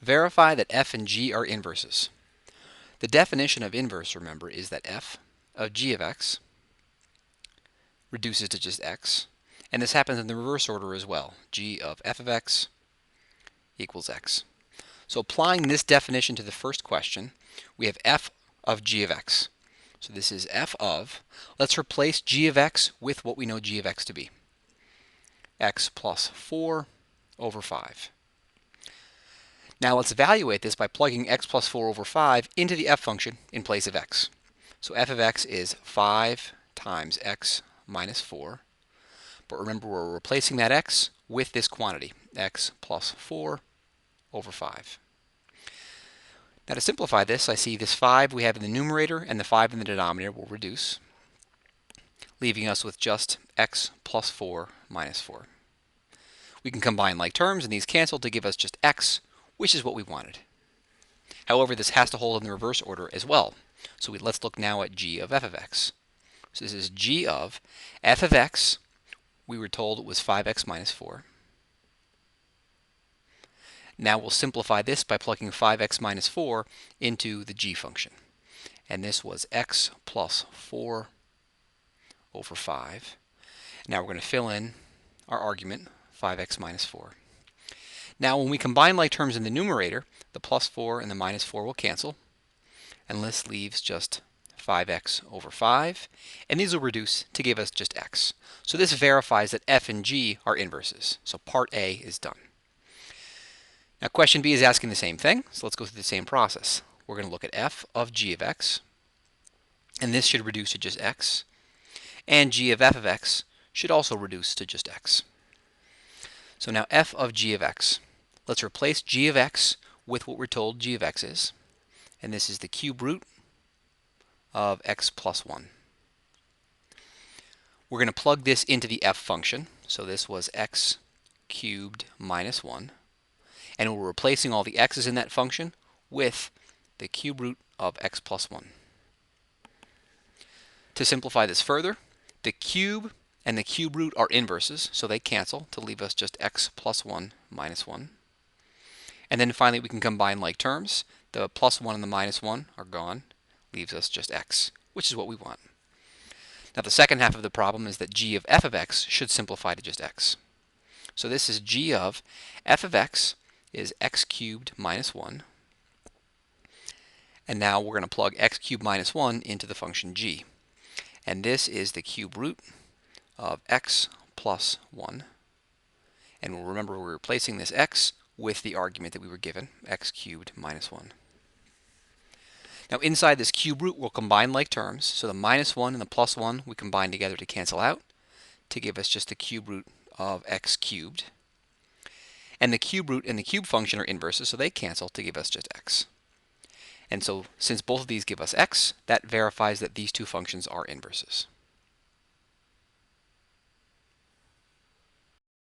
Verify that f and g are inverses. The definition of inverse, remember, is that f of g of x reduces to just x. And this happens in the reverse order as well. G of f of x equals x. So applying this definition to the first question, we have f of g of x. So this is f of, let's replace g of x with what we know g of x to be. X plus 4 over 5. Now let's evaluate this by plugging x plus 4 over 5 into the f function in place of x. So f of x is 5 times x minus 4. But remember, we're replacing that x with this quantity, x plus 4 over 5. Now to simplify this, I see this 5 we have in the numerator and the 5 in the denominator will reduce, leaving us with just x plus 4 minus 4. We can combine like terms and these cancel to give us just x, which is what we wanted. However, this has to hold in the reverse order as well. So let's look now at g of f of x. So this is g of f of x. We were told it was 5x minus 4. Now we'll simplify this by plugging 5x minus 4 into the g function. And this was x plus 4 over 5. Now we're going to fill in our argument, 5x minus 4. Now when we combine like terms in the numerator, the plus 4 and the minus 4 will cancel. And this leaves just 5x over 5. And these will reduce to give us just x. So this verifies that f and g are inverses. So part A is done. Now question B is asking the same thing, so let's go through the same process. We're going to look at f of g of x, and this should reduce to just x, and g of f of x should also reduce to just x. So now f of g of x. Let's replace g of x with what we're told g of x is, and this is the cube root of x plus 1. We're going to plug this into the f function, so this was x cubed minus 1. And we're replacing all the x's in that function with the cube root of x plus 1. To simplify this further, the cube and the cube root are inverses, so they cancel to leave us just x plus 1 minus 1. And then finally we can combine like terms. The plus 1 and the minus 1 are gone, leaves us just x, which is what we want. Now the second half of the problem is that g of f of x should simplify to just x. So this is g of f of x is x cubed minus 1. And now we're going to plug x cubed minus 1 into the function g. And this is the cube root of x plus 1. And remember, we're replacing this x with the argument that we were given, x cubed minus 1. Now inside this cube root, we'll combine like terms. So the minus 1 and the plus 1 we combine together to cancel out to give us just the cube root of x cubed. And the cube root and the cube function are inverses, so they cancel to give us just x. And so since both of these give us x, that verifies that these two functions are inverses.